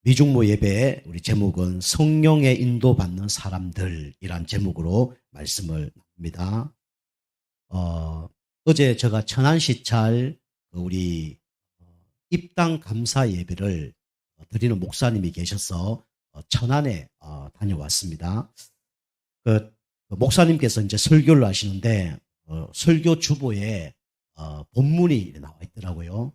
미중모 예배 우리 제목은 성령의 인도받는 사람들이란 제목으로 말씀을 합니다. 어제 제가 천안시찰 우리 입당 감사 예배를 드리는 목사님이 계셔서 천안에 다녀왔습니다. 그 목사님께서 이제 설교를 하시는데 설교 주보에 본문이 나와 있더라고요.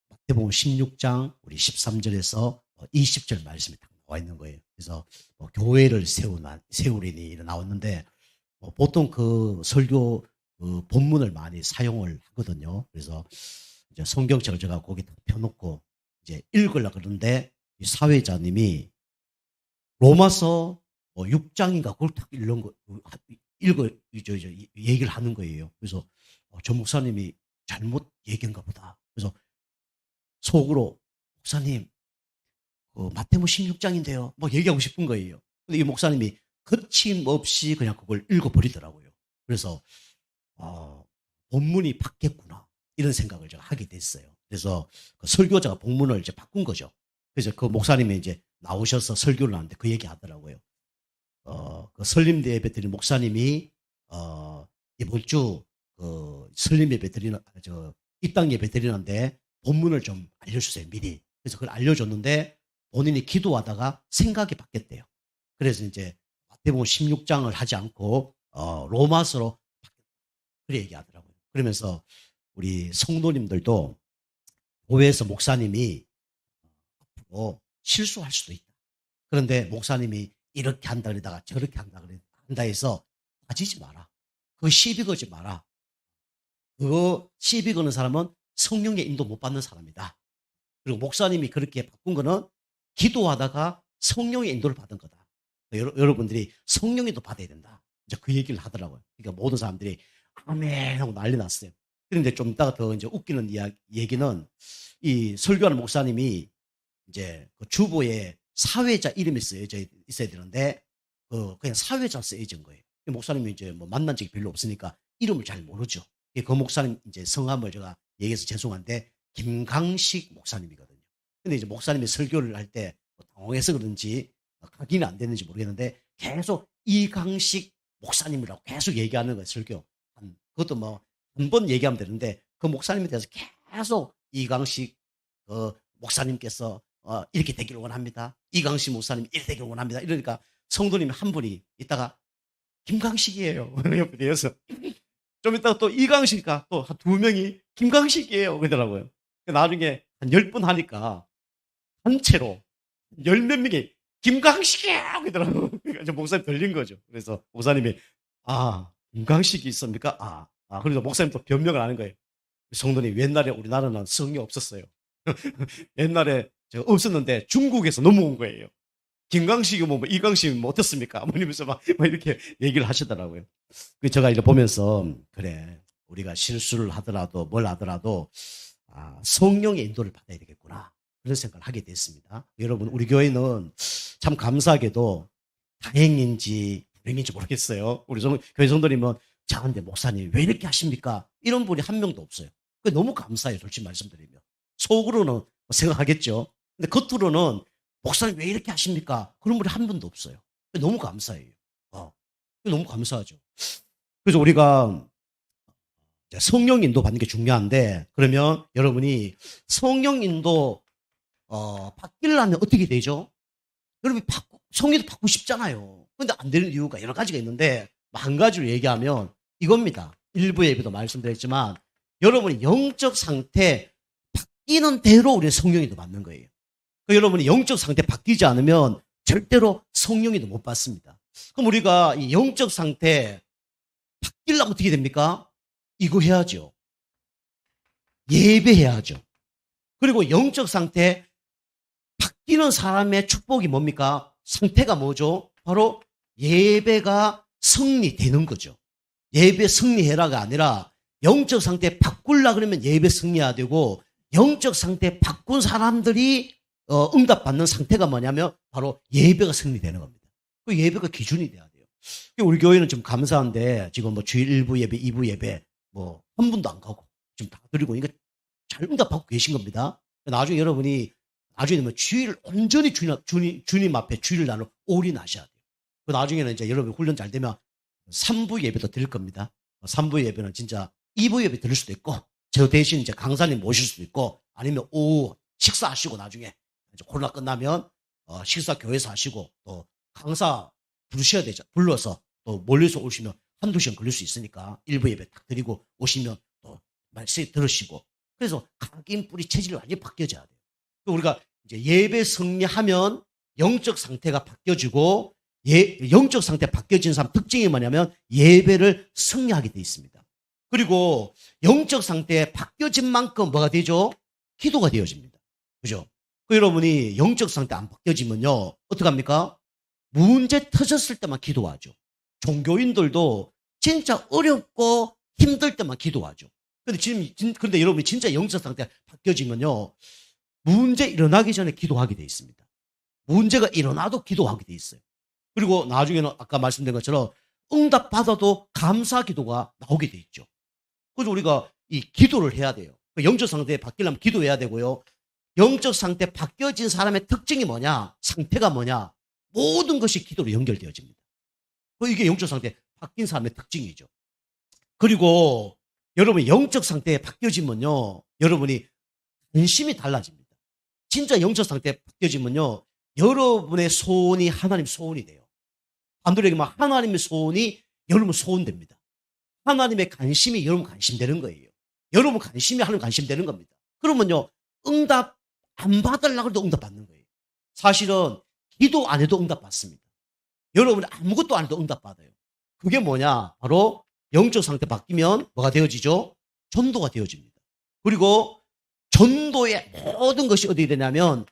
마태복음 16장 우리 13절에서 20절 말씀이 딱 나와 있는 거예요. 그래서 교회를 세우리니 나왔는데 보통 그 설교 그 본문을 많이 사용을 하거든요. 그래서 이제 성경책을 제가 거기 펴놓고 이제 읽으려고 그러는데 이 사회자님이 로마서 6장인가 그걸 딱 얘기를 하는 거예요. 그래서 저 목사님이 잘못 얘기한가 보다. 그래서 속으로 목사님 마태복음 16장인데요. 막 얘기하고 싶은 거예요. 근데 이 목사님이 거침없이 그냥 그걸 읽어버리더라고요. 그래서 본문이 바뀌었구나 이런 생각을 제가 하게 됐어요. 그래서 그 설교자가 본문을 이제 바꾼 거죠. 그래서 그 목사님이 이제 나오셔서 설교를 하는데 그 얘기 하더라고요. 그 설림대 예배 드리는 목사님이 이번 주 설림 예배 드리는 입당 예배 드리는데 본문을 좀 알려주세요 미리. 그래서 그걸 알려줬는데 본인이 기도하다가 생각이 바뀌었대요. 그래서 이제 마태복음 16장을 하지 않고 로마서로 바뀌었다. 그렇게 얘기하더라고요. 그러면서 우리 성도님들도 교회에서 목사님이 앞으로 실수할 수도 있다. 그런데 목사님이 이렇게 한다 그러다가 저렇게 한다 해서 빠지지 마라. 그거 시비 걸지 마라. 그거 시비 거는 사람은 성령의 인도 못 받는 사람이다. 그리고 목사님이 그렇게 바꾼 거는 기도하다가 성령의 인도를 받은 거다. 여러분들이 성령의 인도 받아야 된다. 이제 그 얘기를 하더라고요. 그러니까 모든 사람들이 아멘 하고 난리 났어요. 그런데 좀 이따가 더 이제 웃기는 얘기는 이 설교하는 목사님이 이제 그 주보에 사회자 이름이 쓰여져 있어야 되는데 그냥 사회자 쓰여진 거예요. 목사님이 이제 뭐 만난 적이 별로 없으니까 이름을 잘 모르죠. 그 목사님 이제 성함을 제가 얘기해서 죄송한데 김강식 목사님이거든요. 근데 이제 목사님이 설교를 할 때 당황해서 그런지 각인이 안 됐는지 모르겠는데 계속 이강식 목사님이라고 계속 얘기하는 거예요. 설교. 그것도 뭐 한 번 얘기하면 되는데 그 목사님에 대해서 계속 이강식 목사님께서 이렇게 되기를 원합니다. 이강식 목사님 이렇게 되기를 원합니다. 이러니까 성도님 한 분이 있다가 김강식이에요. 옆에 대해서 좀 이따가 또 이강식이니까 또 한 두 명이 김강식이에요. 그러더라고요. 나중에 한 10번 하니까 단체로 10몇 명이 김강식이에요. 그러더라고요. 그러니까 목사님 들린 거죠. 그래서 목사님이 김강식이 있습니까? 그래서 목사님 또 변명을 하는 거예요. 성도님 옛날에 우리나라는 성이 없었어요. 옛날에 제가 없었는데 중국에서 넘어온 거예요. 김강식이 뭐 이강식이 뭐 어떻습니까? 이러면서 막 이렇게 얘기를 하시더라고요. 제가 이거 보면서 그래 우리가 실수를 하더라도 뭘 하더라도 성령의 인도를 받아야 되겠구나 그런 생각을 하게 됐습니다. 여러분 우리 교회는 참 감사하게도 다행인지 불행인지 모르겠어요. 우리 교회 성도님은 자근데 목사님 왜 이렇게 하십니까? 이런 분이 한 명도 없어요. 너무 감사해요. 솔직히 말씀드리면. 속으로는 생각하겠죠. 근데 겉으로는 목사님 왜 이렇게 하십니까? 그런 분이 한 분도 없어요. 너무 감사해요. 너무 감사하죠. 그래서 우리가 성령 인도 받는 게 중요한데 그러면 여러분이 성령 인도 받기려면 어떻게 되죠? 여러분이 성령도 받고 싶잖아요. 그런데 안 되는 이유가 여러 가지가 있는데 한 가지로 얘기하면 이겁니다. 일부 예배도 말씀드렸지만 여러분이 영적 상태 바뀌는 대로 우리는 성령인도 받는 거예요. 여러분이 영적 상태 바뀌지 않으면 절대로 성령인도 못 받습니다. 그럼 우리가 이 영적 상태 바뀌려면 어떻게 됩니까? 이거 해야죠. 예배해야죠. 그리고 영적 상태 바뀌는 사람의 축복이 뭡니까? 상태가 뭐죠? 바로 예배가 승리되는 거죠. 예배 승리해라가 아니라 영적 상태 바꾸려 그러면 예배 승리해야 되고 영적 상태 바꾼 사람들이 응답받는 상태가 뭐냐면 바로 예배가 승리되는 겁니다. 그 예배가 기준이 돼야 돼요. 우리 교회는 좀 감사한데 지금 뭐 주일 1부 예배, 2부 예배 뭐 한 분도 안 가고 지금 다 드리고 이거 잘 응답받고 계신 겁니다. 나중에 여러분이 나중에 되면 주일 온전히 주님 앞에 주일을 나누어 올인하셔야 돼요. 그 나중에는 이제 여러분 훈련 잘 되면 3부 예배도 드릴 겁니다. 3부 예배는 진짜 2부 예배 드릴 수도 있고, 저 대신 이제 강사님 모실 수도 있고, 아니면 오후 식사하시고 나중에 이제 코로나 끝나면 식사 교회에서 하시고, 또 강사 부르셔야 되죠. 불러서 또 멀리서 오시면 한두 시간 걸릴 수 있으니까 1부 예배 딱 드리고 오시면 또 말씀 들으시고, 그래서 각인 뿌리 체질이 완전히 바뀌어져야 돼요. 우리가 이제 예배 승리하면 영적 상태가 바뀌어지고, 영적 상태 바뀌어진 사람 특징이 뭐냐면 예배를 승리하게 돼 있습니다. 그리고 영적 상태에 바뀌어진 만큼 뭐가 되죠? 기도가 되어집니다. 그죠? 여러분이 영적 상태 안 바뀌어지면요, 어떡합니까? 문제 터졌을 때만 기도하죠. 종교인들도 진짜 어렵고 힘들 때만 기도하죠. 근데 여러분이 진짜 영적 상태가 바뀌어지면요, 문제 일어나기 전에 기도하게 돼 있습니다. 문제가 일어나도 기도하게 돼 있어요. 그리고 나중에는 아까 말씀드린 것처럼 응답받아도 감사 기도가 나오게 돼 있죠. 그래서 우리가 이 기도를 해야 돼요. 영적 상태에 바뀌려면 기도해야 되고요. 영적 상태 바뀌어진 사람의 특징이 뭐냐? 상태가 뭐냐? 모든 것이 기도로 연결되어집니다. 이게 영적 상태 바뀐 사람의 특징이죠. 그리고 여러분이 영적 상태에 바뀌어지면요, 여러분이 관심이 달라집니다. 진짜 영적 상태에 바뀌어지면요, 여러분의 소원이 하나님 소원이 돼요. 반대로 얘기하면 하나님의 소원이 여러분 소원됩니다. 하나님의 관심이 여러분 관심되는 거예요. 여러분 관심이 하나님 관심되는 겁니다. 그러면요, 응답 안 받으려고 해도 응답 받는 거예요. 사실은 기도 안 해도 응답 받습니다. 여러분이 아무것도 안 해도 응답 받아요. 그게 뭐냐? 바로 영적 상태 바뀌면 뭐가 되어지죠? 전도가 되어집니다. 그리고 전도의 모든 것이 어디에 되냐면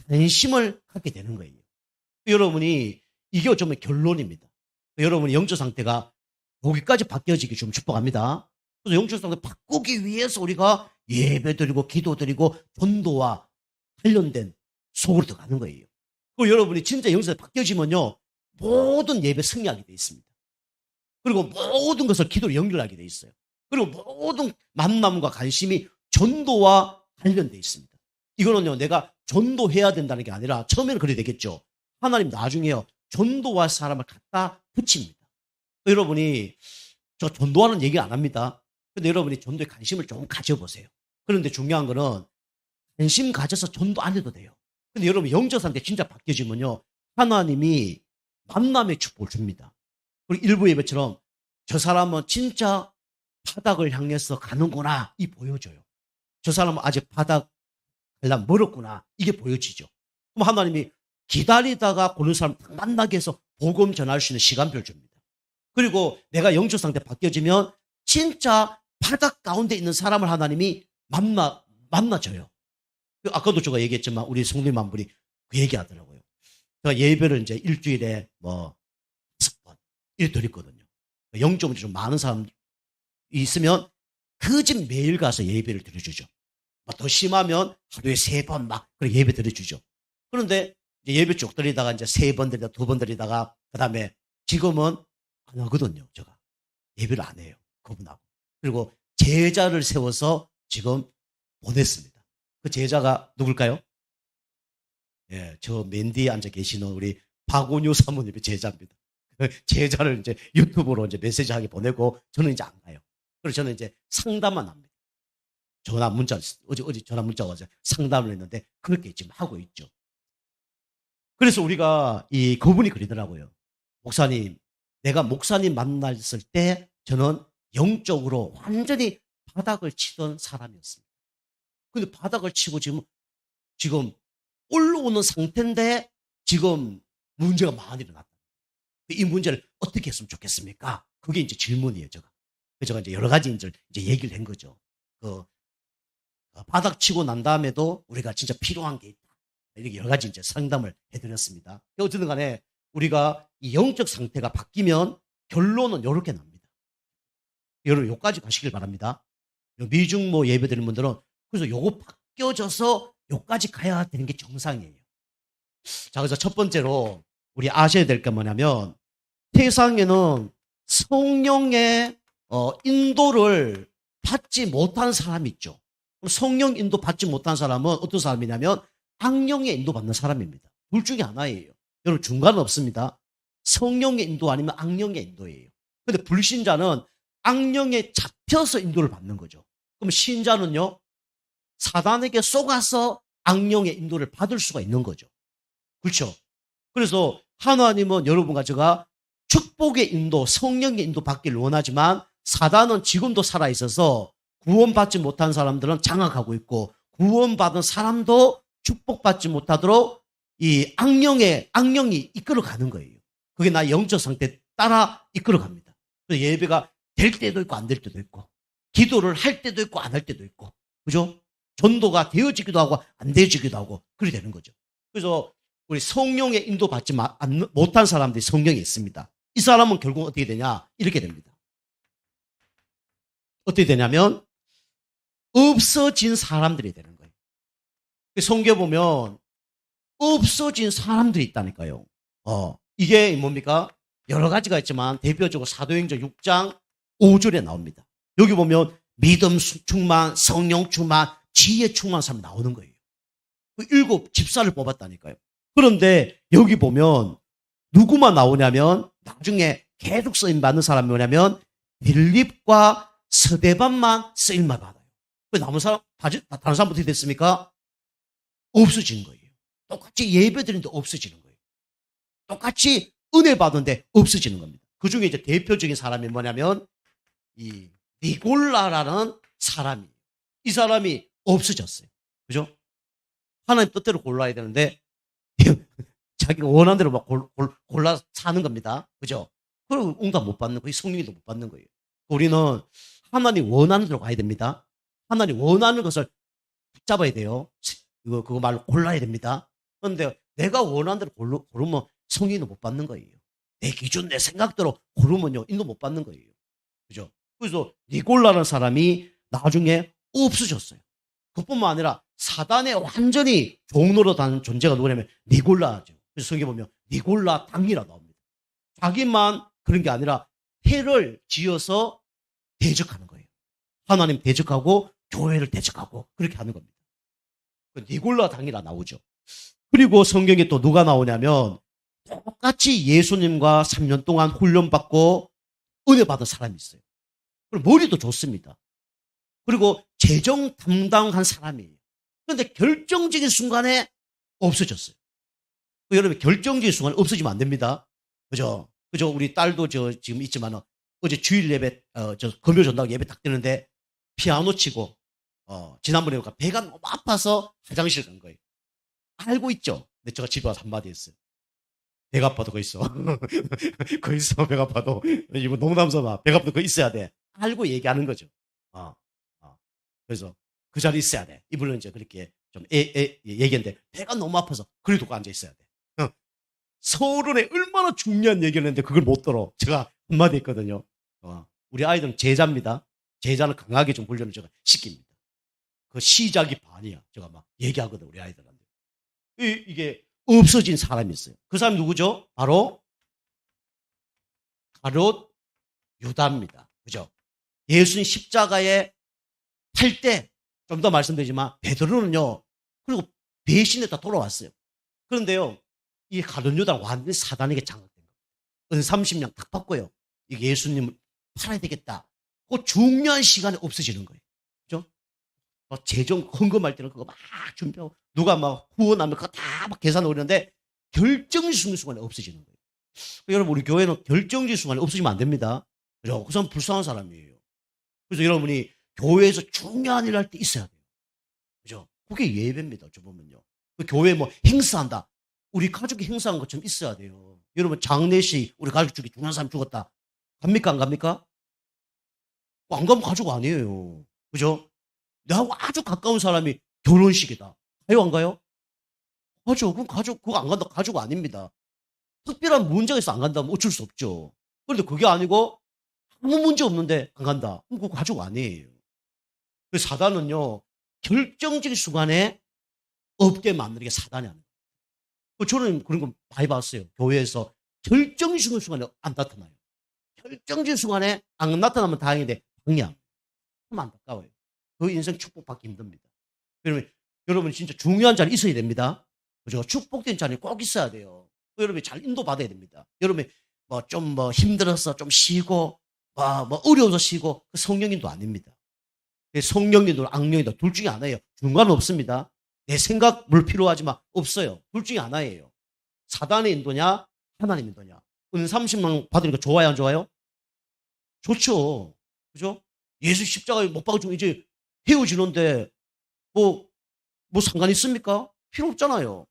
관심을 갖게 되는 거예요. 여러분이 이게 어쩌면 결론입니다. 여러분의 영적 상태가 여기까지 바뀌어지기 좀 축복합니다. 그래서 영적 상태 바꾸기 위해서 우리가 예배드리고 기도드리고 전도와 관련된 속으로 들어가는 거예요. 그리고 여러분이 진짜 영적 상태 바뀌어지면요, 모든 예배 승리하게 돼 있습니다. 그리고 모든 것을 기도로 연결하게 돼 있어요. 그리고 모든 만남과 관심이 전도와 관련돼 있습니다. 이거는요, 내가 전도해야 된다는 게 아니라 처음에는 그래 되겠죠. 하나님 나중에요, 전도할 사람을 갖다 붙입니다. 여러분이 저 전도하는 얘기 안 합니다. 근데 여러분이 전도에 관심을 좀 가져보세요. 그런데 중요한 거는 관심 가져서 전도 안 해도 돼요. 근데 여러분 영적 상태 진짜 바뀌어지면요, 하나님이 만남의 축복을 줍니다. 그리고 일부 예배처럼 저 사람은 진짜 바닥을 향해서 가는구나, 이 보여줘요. 저 사람은 아직 바닥 가려면 멀었구나, 이게 보여지죠. 그럼 하나님이 기다리다가 그런 사람 만나게 해서 복음 전할 수 있는 시간표를 줍니다. 그리고 내가 영적 상태 바뀌어지면 진짜 바닥 가운데 있는 사람을 하나님이 만나줘요. 아까도 제가 얘기했지만 우리 성도님 한 분이 그 얘기하더라고요. 제가 예배를 이제 일주일에 5번 이렇게 드렸거든요. 영적으로 좀 많은 사람이 있으면 그 집 매일 가서 예배를 드려주죠. 더 심하면 하루에 3번 그렇게 예배 드려주죠. 그런데 이제 예배 쭉 드리다가 이제 3번 드리다가 2번 드리다가 그다음에 지금은 안 하거든요. 제가 예배를 안 해요. 그분하고. 그리고 제자를 세워서 지금 보냈습니다. 그 제자가 누굴까요? 예, 저 맨 뒤에 앉아 계시는 우리 박원효 사모님의 제자입니다. 제자를 이제 유튜브로 이제 메시지하게 보내고 저는 이제 안 가요. 그래서 저는 이제 상담만 합니다. 전화 문자, 어제 전화 문자가 와서 상담을 했는데 그렇게 지금 하고 있죠. 그래서 우리가 그분이 그러더라고요. 목사님, 내가 목사님 만났을 때 저는 영적으로 완전히 바닥을 치던 사람이었습니다. 근데 바닥을 치고 지금 올라오는 상태인데 지금 문제가 많이 일어났다. 이 문제를 어떻게 했으면 좋겠습니까? 그게 이제 질문이에요, 제가. 그래서 제가 이제 여러 가지 이제 얘기를 한 거죠. 바닥 치고 난 다음에도 우리가 진짜 필요한 게 있다. 이렇게 여러 가지 이제 상담을 해드렸습니다. 어쨌든 간에 우리가 이 영적 상태가 바뀌면 결론은 이렇게 납니다. 여러분, 요까지 가시길 바랍니다. 미중모 예배 드리는 분들은 그래서 요거 바뀌어져서 요까지 가야 되는 게 정상이에요. 자, 그래서 첫 번째로 우리 아셔야 될 게 뭐냐면 세상에는 성령의 인도를 받지 못한 사람이 있죠. 성령 인도 받지 못한 사람은 어떤 사람이냐면 악령에 인도받는 사람입니다. 둘 중에 하나예요. 여러분 중간은 없습니다. 성령의 인도 아니면 악령의 인도예요. 근데 불신자는 악령에 잡혀서 인도를 받는 거죠. 그럼 신자는요, 사단에게 속아서 악령의 인도를 받을 수가 있는 거죠. 그렇죠? 그래서 하나님은 여러분과 제가 축복의 인도, 성령의 인도 받기를 원하지만 사단은 지금도 살아있어서 구원받지 못한 사람들은 장악하고 있고 구원받은 사람도 축복받지 못하도록 이 악령이 이끌어가는 거예요. 그게 나의 영적 상태 따라 이끌어갑니다. 그래서 예배가 될 때도 있고 안 될 때도 있고 기도를 할 때도 있고 안 할 때도 있고 그죠? 전도가 되어지기도 하고 안 되어지기도 하고 그래 되는 거죠. 그래서 우리 성령의 인도 받지 못한 사람들이 성령에 있습니다. 이 사람은 결국 어떻게 되냐? 이렇게 됩니다. 어떻게 되냐면 없어진 사람들이 되는 거예요. 성경에 보면 없어진 사람들이 있다니까요. 이게 뭡니까? 여러 가지가 있지만 대표적으로 사도행전 6장 5절에 나옵니다. 여기 보면 믿음 충만, 성령 충만, 지혜 충만한 사람이 나오는 거예요. 그 7 집사를 뽑았다니까요. 그런데 여기 보면 누구만 나오냐면 나중에 계속 쓰임받는 사람이 뭐냐면 빌립과 스데반만 쓰임만 받아요. 남은 사람, 다른 사람 어떻게 됐습니까? 없어지는 거예요. 똑같이 예배 드리는데 없어지는 거예요. 똑같이 은혜 받는데 없어지는 겁니다. 그 중에 이제 대표적인 사람이 뭐냐면 이 니골라라는 사람이 이 사람이 없어졌어요. 그죠? 하나님 뜻대로 골라야 되는데 자기가 원하는 대로 막 골라 사는 겁니다. 그죠? 그리고 응답 못 받는 거예요. 성령도 못 받는 거예요. 우리는 하나님 원하는 대로 가야 됩니다. 하나님 원하는 것을 붙잡아야 돼요. 그거 말로 골라야 됩니다. 그런데 내가 원하는 대로 고르면 성인도 못 받는 거예요. 내 기준, 내 생각대로 고르면요, 인도 못 받는 거예요. 그죠? 그래서 니골라라는 사람이 나중에 없어졌어요. 그뿐만 아니라 사단의 완전히 종로로 다는 존재가 누구냐면 니골라죠. 그래서 성경에 보면 니골라 당이라 나옵니다. 자기만 그런 게 아니라 해를 지어서 대적하는 거예요. 하나님 대적하고 교회를 대적하고 그렇게 하는 겁니다. 니골라 당이라 나오죠. 그리고 성경에 또 누가 나오냐면 똑같이 예수님과 3년 동안 훈련받고 은혜 받은 사람이 있어요. 그리고 머리도 좋습니다. 그리고 재정 담당한 사람이에요. 그런데 결정적인 순간에 없어졌어요. 여러분 결정적인 순간에 없어지면 안 됩니다. 그죠? 우리 딸도 지금 있지만 어제 주일 예배 금요 전당 예배 딱 되는데 피아노 치고 지난번에 배가 너무 아파서 화장실 간 거예요. 알고 있죠? 근데 제가 집에 와서 한마디 했어요. 배가 아파도 거 있어. 거 있어, 배가 아파도. 이거 농담 삼아. 배가 아파도 거 있어야 돼. 알고 얘기하는 거죠. 그래서 그 자리에 있어야 돼. 이분은 이제 그렇게 좀 얘기했는데 배가 너무 아파서 그래도 앉아 있어야 돼. 서론에 얼마나 중요한 얘기를 했는데 그걸 못 들어. 제가 한마디 했거든요. 우리 아이들은 제자입니다. 제자는 강하게 좀 훈련을 제가 시킵니다. 그 시작이 반이야. 제가 막 얘기하거든, 우리 아이들한테. 이게 없어진 사람이 있어요. 그 사람이 누구죠? 바로 가룟 유다입니다. 그죠? 예수님 십자가에 탈 때 좀 더 말씀드리지만 베드로는요. 그리고 배신했다 돌아왔어요. 그런데요. 이 가룟 유다는 완전히 사단에게 장악된 거예요. 은 30냥 딱 받고요. 이게 예수님을 팔아야 되겠다. 그 중요한 시간에 없어지는 거예요. 그죠? 재정 헌금할 때는 그거 막 준비하고 누가 막 후원하면 그거 다 막 계산하고 그러는데 결정적인 순간에 없어지는 거예요. 여러분 우리 교회는 결정적인 순간에 없어지면 안 됩니다. 그죠? 그 사람 불쌍한 사람이에요. 그래서 여러분이 교회에서 중요한 일 할 때 있어야 돼요. 그죠? 그게 예배입니다. 어찌 보면요. 그 교회 뭐 행사한다. 우리 가족이 행사한 것처럼 있어야 돼요. 여러분 장례식 우리 가족 중에 중요한 사람 죽었다. 갑니까 안 갑니까? 안 가면 가족 아니에요. 그죠? 나하고 아주 가까운 사람이 결혼식이다. 가요 안 가요? 가죠. 그럼 가족 그거 안 간다. 가족 아닙니다. 특별한 문제가 있어 안 간다면 어쩔 수 없죠. 그런데 그게 아니고 아무 문제 없는데 안 간다. 그럼 그거 가족 아니에요. 그 사단은요. 결정적인 순간에 없게 만드는 게 사단이 아니에요. 저는 그런 거 많이 봤어요. 교회에서 결정적인 순간에 안 나타나요. 결정적인 순간에 안 나타나면 다행인데 방향. 참 안타까워요. 그 인생 축복받기 힘듭니다. 그러면 여러분 진짜 중요한 자리 있어야 됩니다. 그죠? 축복된 자리 꼭 있어야 돼요. 여러분이 잘 인도받아야 됩니다. 여러분이 좀 힘들어서 좀 쉬고, 어려워서 쉬고, 그 성령님도 아닙니다. 성령님도 악령님도 둘 중에 하나예요. 중간은 없습니다. 내 생각 물 필요하지만 없어요. 둘 중에 하나예요. 사단의 인도냐, 하나님 인도냐. 은 30만 받으니까 좋아요, 안 좋아요? 좋죠. 그죠? 예수 십자가에 못 박아주면 이제 헤어지는데, 뭐 상관 있습니까? 필요 없잖아요.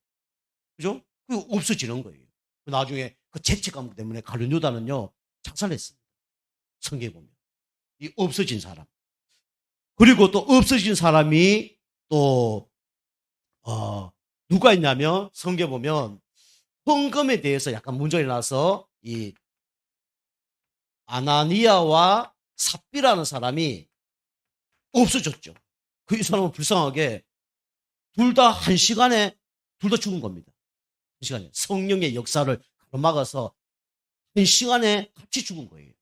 그죠? 그 없어지는 거예요. 나중에 그 죄책감 때문에 가룟 유다는요, 자살했습니다. 성경에 보면. 이 없어진 사람. 그리고 또 없어진 사람이 또, 누가 있냐면, 성경에 보면, 헌금에 대해서 약간 문제가 일어나서, 이, 아나니아와 삽비라는 사람이 없어졌죠. 그 이 사람은 불쌍하게, 둘 다 한 시간에, 둘 다 죽은 겁니다. 한 시간에. 성령의 역사를 가로막아서, 한 시간에 같이 죽은 거예요.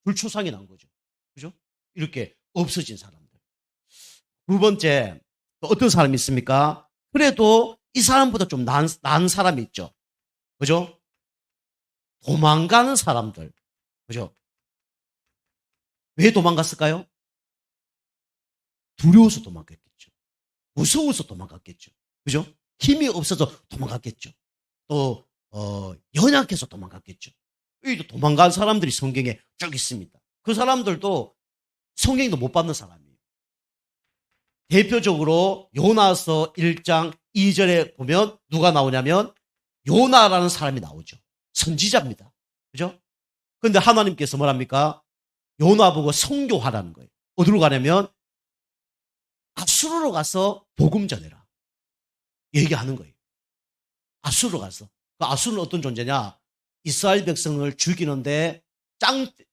불초상이 난 거죠. 그죠? 이렇게 없어진 사람들. 두 번째, 또 어떤 사람이 있습니까? 그래도 이 사람보다 좀 나은 사람이 있죠. 그죠? 도망가는 사람들. 그죠? 왜 도망갔을까요? 두려워서 도망갔겠죠. 무서워서 도망갔겠죠. 그죠? 힘이 없어서 도망갔겠죠. 또, 연약해서 도망갔겠죠. 여기도 도망간 사람들이 성경에 쭉 있습니다. 그 사람들도 성경도 못 받는 사람이에요. 대표적으로 요나서 1장 2절에 보면 누가 나오냐면 요나라는 사람이 나오죠. 선지자입니다. 그죠? 그런데 하나님께서 뭐랍니까? 요나 보고 선교하라는 거예요. 어디로 가냐면 아수르로 가서 복음 전해라. 얘기하는 거예요. 아수르로 가서. 그 아수르는 어떤 존재냐? 이스라엘 백성을 죽이는데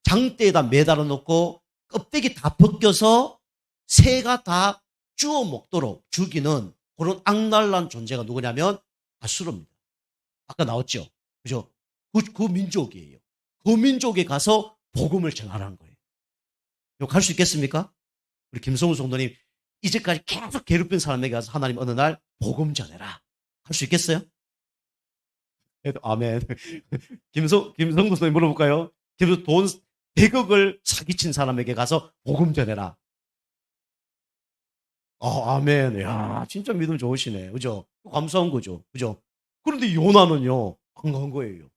장대에다 매달아 놓고 껍데기 다 벗겨서 새가 다 주워 먹도록 죽이는 그런 악랄한 존재가 누구냐면 아수르입니다. 아까 나왔죠? 그죠? 그 민족이에요. 그 민족에 가서 복음을 전하라는 거예요. 갈 수 있겠습니까? 우리 김성우 성도님, 이제까지 계속 괴롭힌 사람에게 가서 하나님 어느 날 복음 전해라. 할 수 있겠어요? 아멘. 김성도 선생님 물어볼까요? 돈 100억을 사기친 사람에게 가서 복음 전해라. 아멘. 야, 진짜 믿음 좋으시네. 그죠? 감사한 거죠. 그죠? 그런데 요나는요, 안 간 거예요.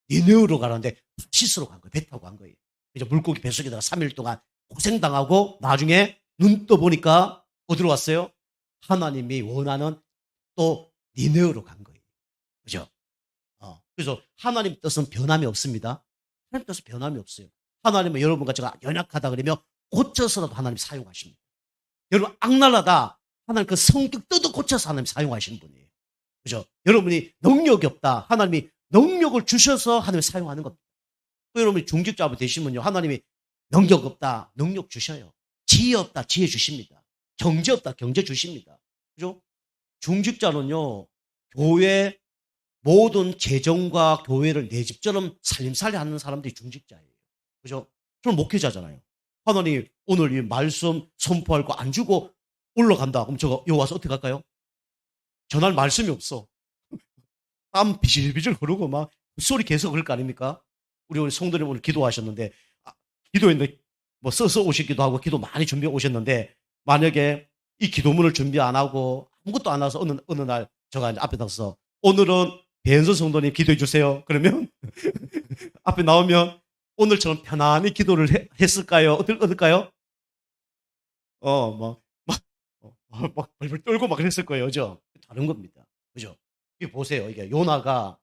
니느웨로 가는데 타시스로 간 거예요. 배 타고 간 거예요. 이제 물고기 뱃속에다가 3일 동안 고생당하고 나중에 눈 떠보니까 어디로 왔어요? 하나님이 원하는 또 니느웨로 간 거예요. 그죠? 그래서 하나님 뜻은 변함이 없습니다. 하나님 뜻은 변함이 없어요. 하나님은 여러분과 제가 연약하다 그러면 고쳐서라도 하나님 사용하십니다. 여러분 악랄하다 하나님 그 성격 뜯어 고쳐서 하나님 사용하시는 분이에요. 그죠? 여러분이 능력이 없다. 하나님이 능력을 주셔서 하나님이 사용하는 겁니다. 여러분이 중직자분 되시면요. 하나님이 능력 없다. 능력 주셔요. 지혜 없다. 지혜 주십니다. 경제 없다. 경제 주십니다. 그죠? 중직자는요. 교회 모든 재정과 교회를 내 집처럼 살림살이 하는 사람들이 중직자예요. 그죠? 저는 목회자잖아요. 하나님 오늘 이 말씀 선포할 거 안 주고 올라간다. 그럼 저거 여기 와서 어떻게 할까요? 전할 말씀이 없어. 땀 비질비질 흐르고 막 소리 계속 그럴 거 아닙니까? 우리 성도님 오늘 기도하셨는데 기도했는데 뭐 써서 오시기도 하고 기도 많이 준비해 오셨는데 만약에 이 기도문을 준비 안 하고 아무것도 안 와서 어느 날 제가 앞에 나서 오늘은 배현선 성도님 기도해 주세요. 그러면 앞에 나오면 오늘처럼 편안히 기도를 했을까요? 어떨까요? 막 벌벌 떨고 막 그랬을 거예요. 그죠? 다른 겁니다. 그죠? 이게 보세요. 이게 요나가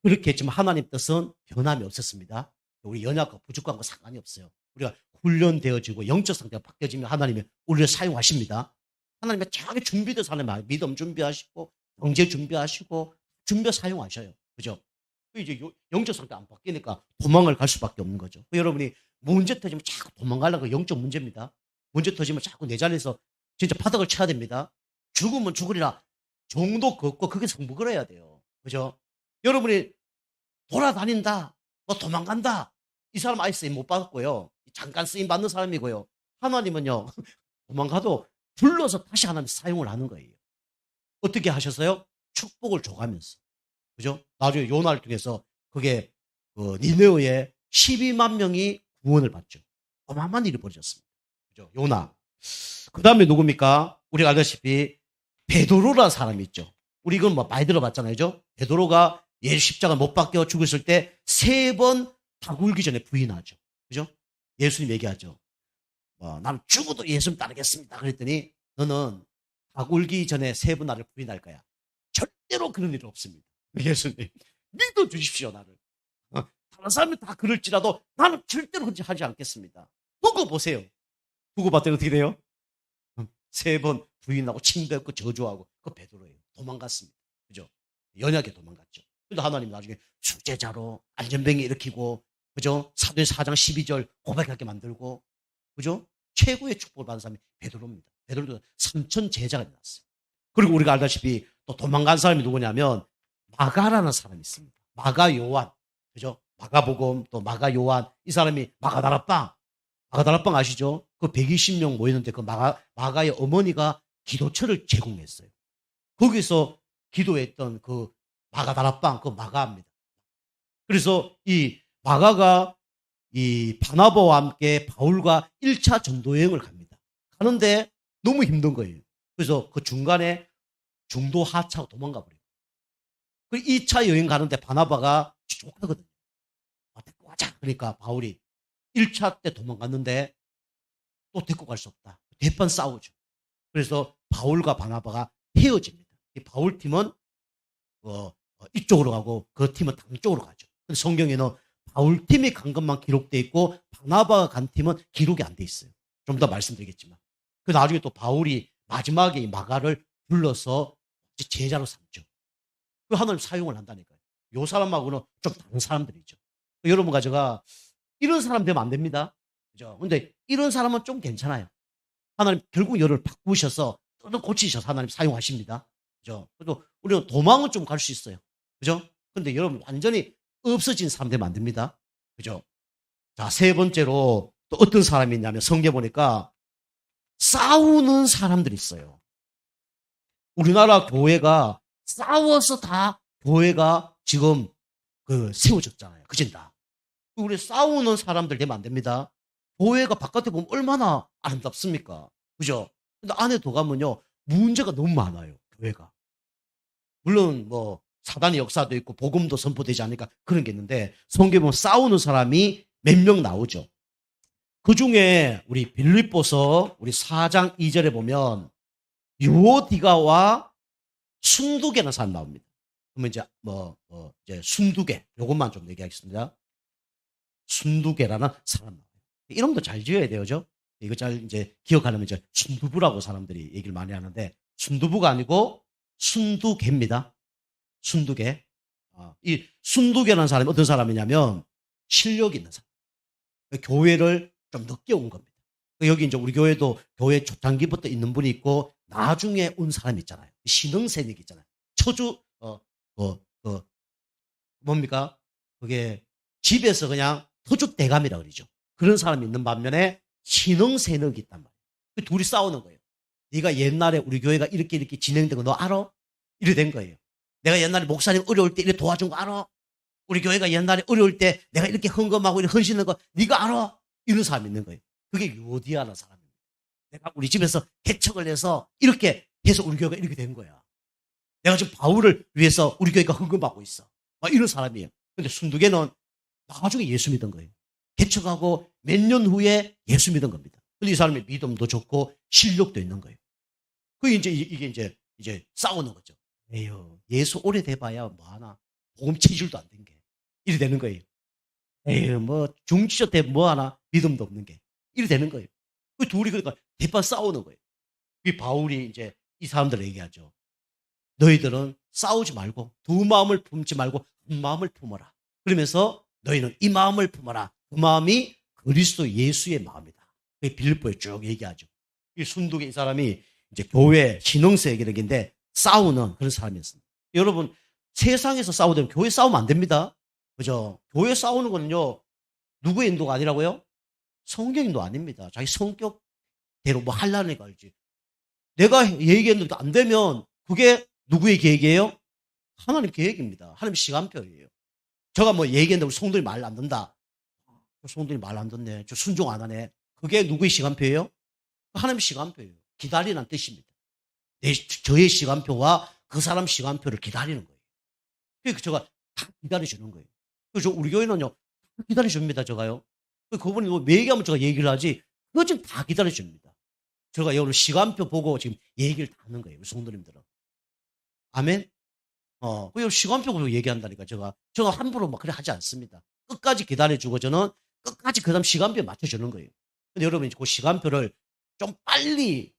그렇게 했지만 하나님 뜻은 변함이 없었습니다. 우리 연약과 부족한 거 상관이 없어요. 우리가 훈련되어지고 영적 상태가 바뀌어지면 하나님이 우리를 사용하십니다. 하나님의 자기 준비된 사람이 믿음 준비하시고 경제 준비하시고 준비 사용하셔요. 그죠? 이제 영적 상태 안 바뀌니까 도망을 갈 수밖에 없는 거죠. 여러분이 문제 터지면 자꾸 도망가려고 영적 문제입니다. 문제 터지면 자꾸 내 자리에서 진짜 바닥을 쳐야 됩니다. 죽으면 죽으리라. 정도 걷고 그게 승복을 해야 돼요. 그죠? 여러분이 돌아다닌다. 뭐 도망간다. 이 사람 아예 쓰임 못 받았고요. 잠깐 쓰임 받는 사람이고요. 하나님은요. 도망가도 불러서 다시 하나님 사용을 하는 거예요. 어떻게 하셨어요? 축복을 줘가면서. 그죠? 나중에 요나를 통해서 그게 니느웨에 12만 명이 구원을 받죠. 어마어마한 일이 벌어졌습니다. 그죠? 요나. 그 다음에 누굽니까? 우리가 알다시피 베드로라는 사람이 있죠. 우리 이건 뭐 많이 들어봤잖아요. 그죠? 베드로가 예수 십자가 못 박혀 죽었을 때 3번 닭 울기 전에 부인하죠. 그죠? 예수님 얘기하죠. 나는 죽어도 예수님 따르겠습니다. 그랬더니 너는 닭 울기 전에 3번 나를 부인할 거야. 절대로 그런 일은 없습니다. 예수님 믿어주십시오. 나를. 다른 사람이 다 그럴지라도 나는 절대로 그렇게 하지 않겠습니다. 두고 보세요. 두고 봤더니 어떻게 돼요? 3번 부인하고 침뱉고 저주하고 그 베드로예요. 도망갔습니다. 그죠? 연약에 도망갔죠. 근데 하나님 나중에 수제자로 안전병이 일으키고, 그죠? 사도행 4장 12절 고백하게 만들고, 그죠? 최고의 축복을 받은 사람이 베드로입니다. 베드로도 3천 제자가 일어났어요. 그리고 우리가 알다시피 또 도망간 사람이 누구냐면 마가라는 사람이 있습니다. 마가 요한, 그죠? 마가복음 또 마가 요한, 이 사람이 마가다락방 아시죠? 그 120명 모였는데 그 마가의 어머니가 기도처를 제공했어요. 거기서 기도했던 그 마가다락방, 그 마가입니다. 그래서 이 마가가 이 바나바와 함께 바울과 1차 전도 여행을 갑니다. 가는데 너무 힘든 거예요. 그래서 그 중간에 중도 하차하고 도망가 버려요. 그 2차 여행 가는데 바나바가 좋아하거든요. 데리고 가자. 그러니까 바울이 1차 때 도망갔는데 또 데리고 갈 수 없다. 대판 싸우죠. 그래서 바울과 바나바가 헤어집니다. 이 바울 팀은 이쪽으로 가고 그 팀은 다른 쪽으로 가죠. 근데 성경에는 바울 팀이 간 것만 기록돼 있고 바나바가 간 팀은 기록이 안 돼 있어요. 좀 더 말씀드리겠지만. 그 나중에 또 바울이 마지막에 이 마가를 불러서 제자로 삼죠. 그 하나님 사용을 한다니까요. 요 사람하고는 좀 다른 사람들이죠. 여러분과 제가 이런 사람 되면 안 됩니다. 그죠? 근데 이런 사람은 좀 괜찮아요. 하나님 결국 여를 바꾸셔서 또 고치셔서 하나님 사용하십니다. 그죠? 그래도 우리는 도망은 좀 갈 수 있어요. 그죠? 근데 여러분 완전히 없어진 사람 되면 안 됩니다. 그죠? 자, 3번째로 또 어떤 사람이 있냐면 성경 보니까 싸우는 사람들이 있어요. 우리나라 교회가 싸워서 다 교회가 지금 세워졌잖아요. 그진다. 우리 싸우는 사람들 되면 안 됩니다. 교회가 바깥에 보면 얼마나 아름답습니까? 그죠? 근데 안에 들어가면요, 문제가 너무 많아요, 교회가. 물론 뭐 사단의 역사도 있고 복음도 선포되지 않으니까 그런 게 있는데 성경에 보면 싸우는 사람이 몇 명 나오죠. 그 중에 우리 빌립보서 우리 4장 2절에 보면 유오디가와 순두개라는 사람 나옵니다. 그러면 이제 이제 순두개 요것만 좀 얘기하겠습니다. 순두개라는 사람 나와요. 이름도 잘 지어야 돼요, 죠? 이거 잘 이제 기억하려면 이제 순두부라고 사람들이 얘기를 많이 하는데 순두부가 아니고 순두개입니다. 순두개. 이 순두개라는 사람이 어떤 사람이냐면 실력 있는 사람. 교회를 좀 늦게 온 겁니다. 여기 이제 우리 교회도 교회 초창기부터 있는 분이 있고 나중에 온 사람이 있잖아요. 신흥세력이 있잖아요. 뭡니까? 그게 집에서 그냥 터줏대감이라고 그러죠. 그런 사람이 있는 반면에 신흥세력이 있단 말이에요. 그 둘이 싸우는 거예요. 네가 옛날에 우리 교회가 이렇게 진행된 거 너 알아? 이래 된 거예요. 내가 옛날에 목사님 어려울 때 이렇게 도와준 거 알아? 우리 교회가 옛날에 어려울 때 내가 이렇게 헌금하고 이렇게 헌신한 거 네가 알아? 이런 사람이 있는 거예요. 그게 유오디아라는 사람입니다. 내가 우리 집에서 개척을 해서 이렇게 해서 우리 교회가 이렇게 된 거야. 내가 지금 바울을 위해서 우리 교회가 헌금받고 있어. 막 이런 사람이에요. 근데 순두개는 나중에 예수 믿은 거예요. 개척하고 몇 년 후에 예수 믿은 겁니다. 근데 이 사람의 믿음도 좋고 실력도 있는 거예요. 그게 이게 이제 싸우는 거죠. 에휴, 예수 오래돼봐야 뭐하나. 복음 체질도 안 된 게. 이래 되는 거예요. 에휴, 뭐 중지자 때 뭐하나. 믿음도 없는 게. 이래 되는 거예요. 그 둘이 그러니까 대판 싸우는 거예요. 그 바울이 이제 이 사람들 얘기하죠. 너희들은 싸우지 말고 두 마음을 품지 말고 한 마음을 품어라. 그러면서 너희는 이 마음을 품어라. 그 마음이 그리스도 예수의 마음이다. 그게 빌립보에 쭉 얘기하죠. 이 순두개 이 사람이 이제 교회 신흥세력인데 싸우는 그런 사람이었습니다. 여러분 세상에서 싸우면 교회 싸우면 안 됩니다. 그죠? 교회 싸우는 거는요 누구의 인도가 아니라고요? 성경 인도 아닙니다. 자기 성격대로 뭐 하려니까 알지. 내가 얘기했는데 안 되면 그게 누구의 계획이에요? 하나님 계획입니다. 하나님 시간표예요. 제가 뭐 얘기했는데 우리 성도님 말 안 듣는다. 성도님 말 안 듣네. 저 순종 안 하네. 그게 누구의 시간표예요? 하나님 시간표예요. 기다리라는 뜻입니다. 저의 시간표와 그 사람 시간표를 기다리는 거예요. 그러니까 제가 다 기다려주는 거예요. 그래서 우리 교회는요, 다 기다려줍니다, 제가요. 그분이 뭐 얘기하면 제가 얘기를 하지, 그거 지금 다 기다려줍니다. 제가 오늘 시간표 보고 지금 얘기를 다 하는 거예요, 우리 성도님들은. 아멘? 그 시간표 보고 얘기한다니까, 제가 함부로 막 그래 하지 않습니다. 끝까지 기다려주고 저는 끝까지 그 다음 시간표에 맞춰주는 거예요. 근데 여러분, 그 시간표를 좀 빨리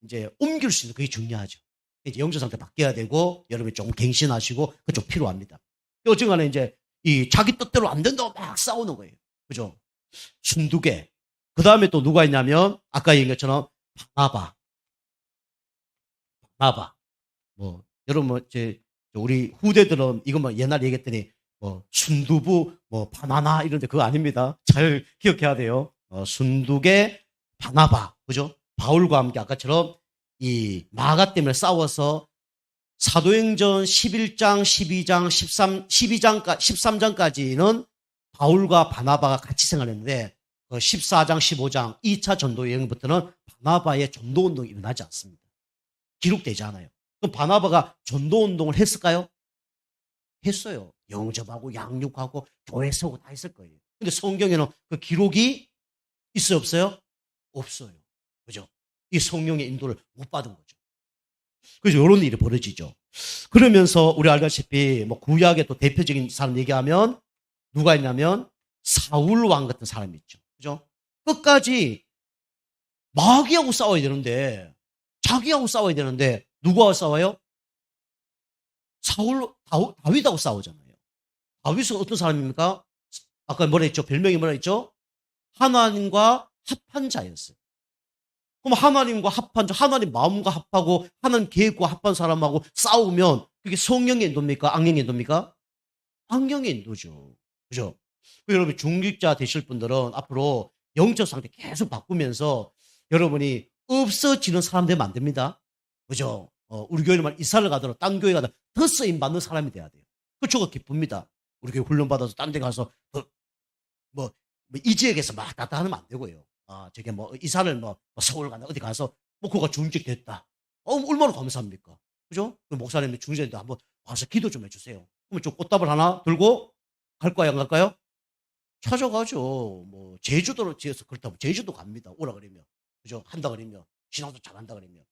이제 옮길 수 있는 그게 중요하죠. 이제 영적 상태 바뀌어야 되고, 여러분이 좀 갱신하시고, 그쪽 필요합니다. 어쨌거나 이제 이 자기 뜻대로 안 된다고 막 싸우는 거예요. 그죠? 순두개. 그 다음에 또 누가 있냐면, 아까 얘기한 것처럼, 바나바. 뭐, 여러분, 뭐, 우리 후대들은 이거 뭐 옛날에 얘기했더니, 뭐, 순두부, 뭐, 바나나 이런데 그거 아닙니다. 잘 기억해야 돼요. 순두개, 바나바. 그죠? 바울과 함께 아까처럼 이 마가 때문에 싸워서 사도행전 11장, 12장, 13장까지는 바울과 바나바가 같이 생활했는데 14장, 15장 2차 전도 여행부터는 바나바의 전도 운동이 일어나지 않습니다. 기록되지 않아요. 그럼 바나바가 전도 운동을 했을까요? 했어요. 영접하고 양육하고 교회 세우고 다 했을 거예요. 근데 성경에는 그 기록이 있어요, 없어요? 없어요. 그죠? 이 성령의 인도를 못 받은 거죠. 그래서 이런 일이 벌어지죠. 그러면서 우리 알다시피 뭐 구약의 또 대표적인 사람 얘기하면 누가 있냐면 사울 왕 같은 사람이 있죠. 그죠? 끝까지 마귀하고 싸워야 되는데 자기하고 싸워야 되는데 누구하고 싸워요? 다윗하고 싸우잖아요. 다윗은 어떤 사람입니까? 아까 뭐라 했죠? 별명이 뭐라 했죠? 하나님과 합한 자였어요. 그럼 하나님과 합한 자, 하나님 마음과 합하고 하나님 계획과 합한 사람하고 싸우면 그게 성령의 인도입니까? 악령의 인도입니까? 악령의 인도죠. 그죠? 여러분 중직자 되실 분들은 앞으로 영적 상태 계속 바꾸면서 여러분이 없어지는 사람 되면 안 됩니다. 그죠? 우리 교회는 이사를 가더라도 딴 교회 가더라도 더 쓰임 받는 사람이 돼야 돼요. 그쪽가 기쁩니다. 우리 교회 훈련 받아서 딴 데 가서 이 지역에서 막 왔다 하면 안 되고요. 저게 뭐 이사를 뭐 서울 가나 어디 가서 뭐 그거 중직 됐다. 얼마나 감사합니까? 그죠? 그 목사님이 중직인데 한번 와서 기도 좀 해주세요. 그러면 좀 꽃다발 하나 들고 갈까요, 안 갈까요? 찾아가죠. 뭐 제주도로 지어서 그렇다고 제주도 갑니다. 오라 그러면. 그죠? 한다 그러면. 신앙도 잘한다 그러면.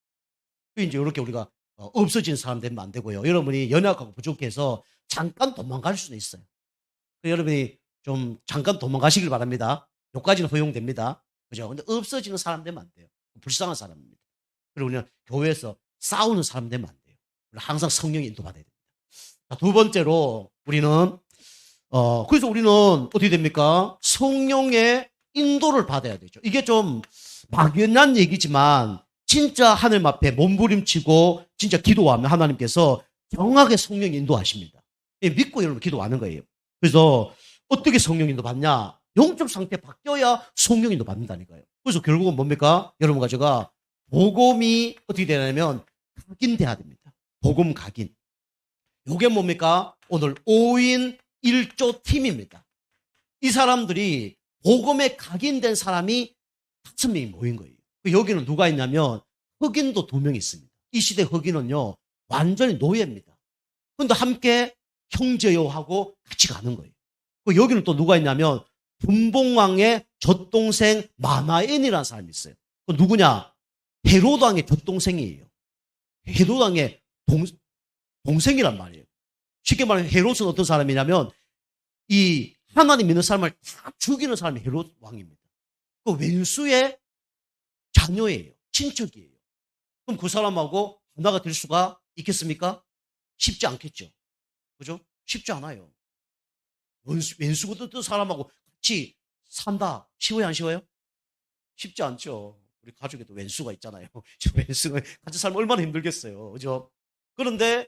이제 이렇게 우리가 없어진 사람 되면 안 되고요. 여러분이 연약하고 부족해서 잠깐 도망갈 수도 있어요. 여러분이 좀 잠깐 도망가시길 바랍니다. 여기까지는 허용됩니다. 그죠? 근데 없어지는 사람 되면 안 돼요. 불쌍한 사람입니다. 그리고 우리는 교회에서 싸우는 사람 되면 안 돼요. 항상 성령의 인도받아야 됩니다. 자, 두 번째로 우리는 그래서 우리는 어떻게 됩니까? 성령의 인도를 받아야 되죠. 이게 좀 막연한 얘기지만 진짜 하나님 앞에 몸부림치고 진짜 기도하면 하나님께서 정확하게 성령 인도하십니다. 믿고 여러분 기도하는 거예요. 그래서 어떻게 성령 인도 받냐? 영적 상태 바뀌어야 성령 인도 받는다니까요. 그래서 결국은 뭡니까? 여러분과 제가 복음이 어떻게 되냐면 각인돼야 됩니다. 복음 각인. 이게 뭡니까? 오늘 5인 1조 팀입니다. 이 사람들이 복음에 각인된 사람이 5명이 모인 거예요. 여기는 누가 있냐면 흑인도 2명 있습니다. 이 시대 흑인은요 완전히 노예입니다. 그런데 함께 형제요 하고 같이 가는 거예요. 여기는 또 누가 있냐면 분봉왕의 젖동생 마나엔이라는 사람이 있어요. 누구냐? 헤로드 왕의 젖동생이에요. 헤로드 왕의 동생이란 말이에요. 쉽게 말하면 헤롯은 어떤 사람이냐면 이 하나님 믿는 사람을 다 죽이는 사람이 헤롯 왕입니다. 그 왼수의 자녀예요. 친척이에요. 그럼 그 사람하고 하나가 될 수가 있겠습니까? 쉽지 않겠죠. 그죠? 쉽지 않아요. 왼수 같은 사람하고 같이 산다. 쉬워요, 안 쉬워요? 쉽지 않죠. 우리 가족에도 왼수가 있잖아요. 왼수가 같이 살면 얼마나 힘들겠어요. 그죠? 그런데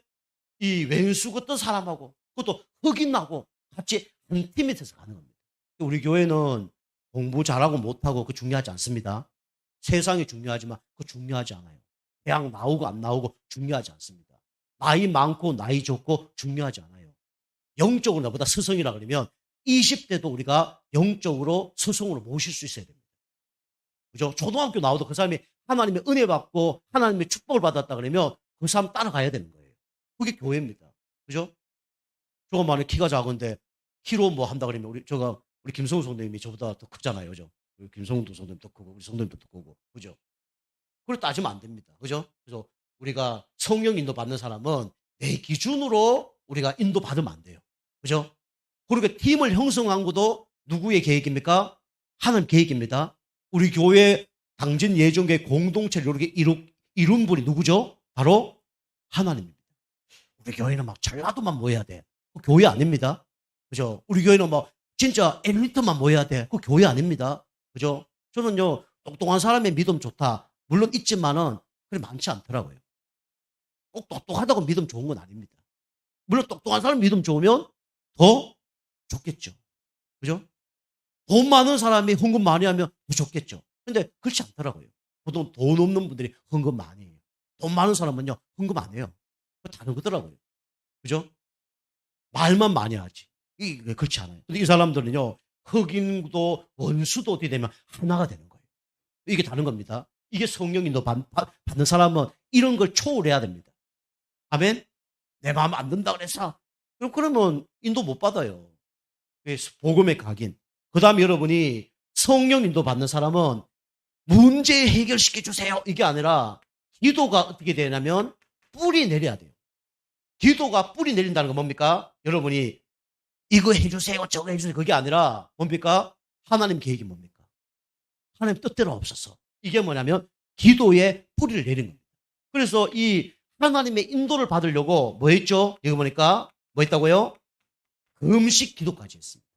이 왼수 같은 사람하고 그것도 흑인하고 같이 한 팀이 돼서 가는 겁니다. 우리 교회는 공부 잘하고 못하고 그거 중요하지 않습니다. 세상이 중요하지만 그거 중요하지 않아요. 대학 나오고 안 나오고 중요하지 않습니다. 나이 많고 나이 적고 중요하지 않아요. 영적으로 나보다 스승이라 그러면 20대도 우리가 영적으로 스승으로 모실 수 있어야 됩니다. 그죠? 초등학교 나와도 그 사람이 하나님의 은혜 받고 하나님의 축복을 받았다 그러면 그 사람 따라가야 되는 거예요. 그게 교회입니다. 그죠? 저거 만약 키가 작은데 키로 뭐 한다 그러면 우리 김성우 성도님이 저보다 더 크잖아요. 그죠? 우리 김성우 성도님도 크고 우리 성도님도 더 크고. 그죠? 그걸 따지면 안 됩니다. 그죠? 그래서 우리가 성령 인도 받는 사람은 내 기준으로 우리가 인도 받으면 안 돼요. 그죠? 그리고 팀을 형성한 것도 누구의 계획입니까? 하나님 계획입니다. 우리 교회 당진 예정교회 공동체를 이렇게 이룬 분이 누구죠? 바로 하나님입니다. 우리 교회는 막 전라도만 모여야 돼. 그 교회 아닙니다. 그죠? 우리 교회는 막 진짜 엘리트만 모여야 돼. 그 교회 아닙니다. 그죠? 저는요, 똑똑한 사람의 믿음 좋다. 물론 있지만은, 그리 많지 않더라고요. 꼭 똑똑하다고 믿음 좋은 건 아닙니다. 물론 똑똑한 사람 믿음 좋으면 더 좋겠죠. 그죠? 돈 많은 사람이 헌금 많이 하면 더 좋겠죠. 근데 그렇지 않더라고요. 보통 돈 없는 분들이 헌금 많이 해요. 돈 많은 사람은요, 헌금 안 해요. 다른 거더라고요. 그죠? 말만 많이 하지. 이게 그렇지 않아요. 근데 이 사람들은요, 흑인도 원수도 어떻게 되면 하나가 되는 거예요. 이게 다른 겁니다. 이게 성령 인도 받는 사람은 이런 걸 초월해야 됩니다. 아멘? 내 마음 안 든다 그래서. 그러면 인도 못 받아요. 복음의 각인. 그 다음에 여러분이 성령 인도 받는 사람은 문제 해결시켜 주세요. 이게 아니라 기도가 어떻게 되냐면 뿌리 내려야 돼요. 기도가 뿌리 내린다는 건 뭡니까? 여러분이 이거 해주세요. 저거 해주세요. 그게 아니라 뭡니까? 하나님 계획이 뭡니까? 하나님 뜻대로 없어서. 이게 뭐냐면 기도에 뿌리를 내린 겁니다. 그래서 이 하나님의 인도를 받으려고 뭐 했죠? 여기 보니까 뭐 했다고요? 금식 기도까지 했습니다.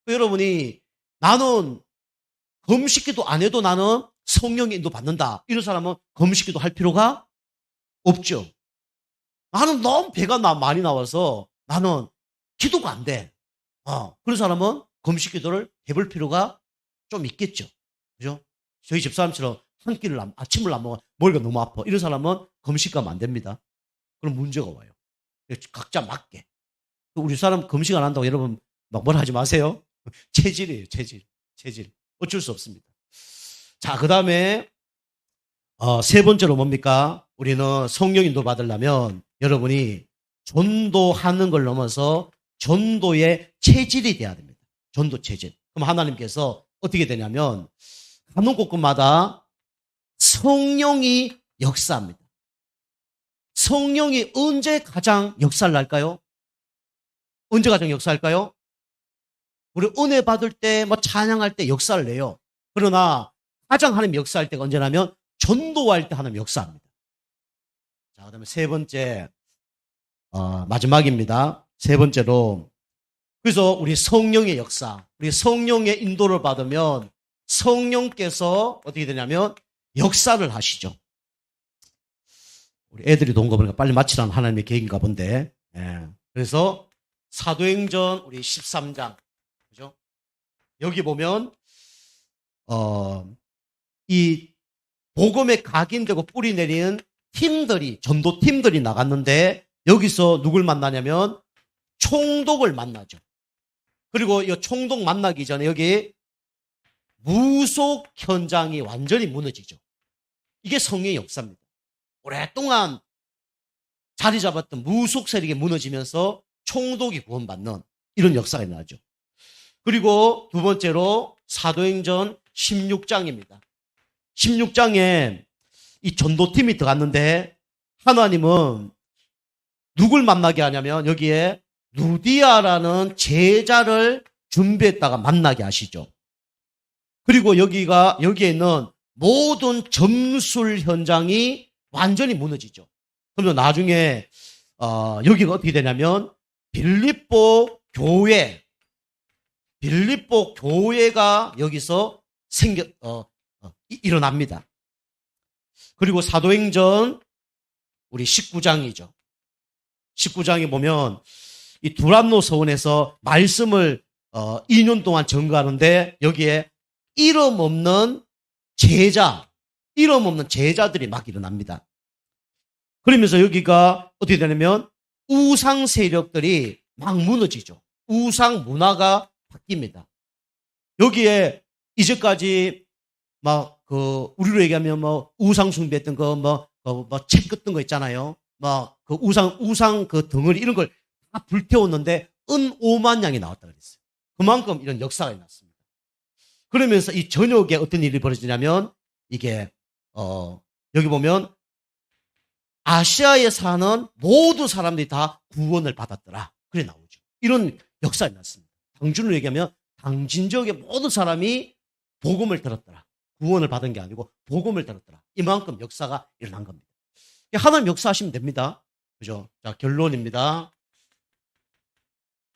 여러분이 나는 금식 기도 안 해도 나는 성령의 인도 받는다. 이런 사람은 금식 기도 할 필요가 없죠. 나는 너무 배가 많이 나와서 나는 기도가 안 돼. 그런 사람은 금식 기도를 해볼 필요가 좀 있겠죠. 그죠? 저희 집사람처럼 한 끼를 아침을 안 먹어 머리가 너무 아파. 이런 사람은 금식하면 안 됩니다. 그럼 문제가 와요. 각자 맞게. 우리 사람 금식 안 한다고 여러분 막 뭐라 하지 마세요. 체질이에요. 체질. 어쩔 수 없습니다. 자, 그 다음에 세 번째로 뭡니까? 우리는 성령 인도 받으려면 여러분이 전도하는 걸 넘어서 전도의 체질이 돼야 됩니다. 전도 체질. 그럼 하나님께서 어떻게 되냐면 가는 곳곳마다 성령이 역사합니다. 성령이 언제 가장 역사를 할까요? 언제 가장 역사할까요? 우리 은혜 받을 때, 뭐 찬양할 때 역사를 내요. 그러나 가장 하나님 역사할 때가 언제냐면 전도할 때 하나님 역사합니다. 자, 그 다음에 세 번째, 마지막입니다. 세 번째로, 그래서 우리 성령의 역사, 우리 성령의 인도를 받으면 성령께서 어떻게 되냐면 역사를 하시죠. 우리 애들이 돈 거 보니까 빨리 마치라는 하나님의 계획인가 본데. 예. 그래서 사도행전 우리 13장. 그죠? 여기 보면, 이 복음에 각인되고 뿌리 내리는 팀들이, 전도팀들이 나갔는데 여기서 누굴 만나냐면 총독을 만나죠. 그리고 이 총독 만나기 전에 여기 무속 현장이 완전히 무너지죠. 이게 성령의 역사입니다. 오랫동안 자리 잡았던 무속 세력이 무너지면서 총독이 구원받는 이런 역사가 일어나죠. 그리고 두 번째로 사도행전 16장입니다. 16장에 이 전도팀이 들어갔는데 하나님은 누굴 만나게 하냐면 여기에 루디아라는 제자를 준비했다가 만나게 하시죠. 그리고 여기에 있는 모든 점술 현장이 완전히 무너지죠. 그러면 나중에 여기가 어떻게 되냐면 빌립보 교회가 여기서 일어납니다. 그리고 사도행전 우리 19장이죠. 19장에 보면 이 두란노 서원에서 말씀을 2년 동안 전거하는데 여기에 이름 없는 제자들이 막 일어납니다. 그러면서 여기가 어떻게 되냐면 우상 세력들이 막 무너지죠. 우상 문화가 바뀝니다. 여기에 이제까지 막 우리로 얘기하면 뭐 우상 숭배했던 책 긋던 거 있잖아요. 막 그 우상 그 덩어리 이런 걸 다 불태웠는데 은 5만 양이 나왔다 그랬어요. 그만큼 이런 역사가 났습니다. 그러면서 이 저녁에 어떤 일이 벌어지냐면 이게 여기 보면 아시아에 사는 모든 사람들이 다 구원을 받았더라. 그래 나오죠. 이런 역사가 났습니다. 당준으로 얘기하면 당진 지역의 모든 사람이 복음을 들었더라. 구원을 받은 게 아니고 복음을 들었더라. 이만큼 역사가 일어난 겁니다. 하나님 역사하시면 됩니다. 그죠? 자, 결론입니다.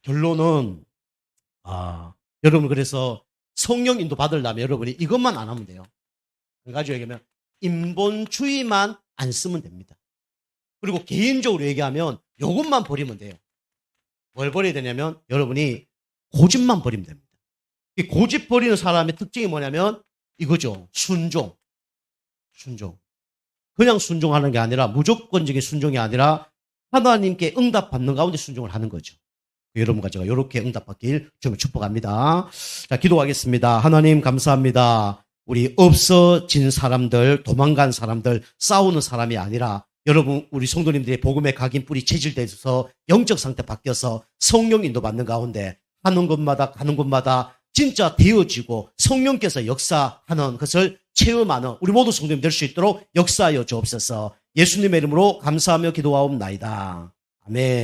결론은 여러분 그래서 성령 인도 받으려면 여러분이 이것만 안 하면 돼요. 한 가지 얘기하면 인본주의만 안 쓰면 됩니다. 그리고 개인적으로 얘기하면 이것만 버리면 돼요. 뭘 버려야 되냐면 여러분이 고집만 버리면 됩니다. 이 고집 버리는 사람의 특징이 뭐냐면 이거죠. 순종. 그냥 순종하는 게 아니라 무조건적인 순종이 아니라 하나님께 응답받는 가운데 순종을 하는 거죠. 여러분과 제가 이렇게 응답받길 좀 축복합니다. 자, 기도하겠습니다. 하나님 감사합니다. 우리 없어진 사람들, 도망간 사람들, 싸우는 사람이 아니라 여러분 우리 성도님들의 복음의 각인 뿌리 체질돼서 영적 상태 바뀌어서 성령 인도받는 가운데 하는 곳마다 가는 곳마다 진짜 되어지고 성령께서 역사하는 것을 체험하는 우리 모두 성도님 될 수 있도록 역사하여 주옵소서. 예수님의 이름으로 감사하며 기도하옵나이다. 아멘.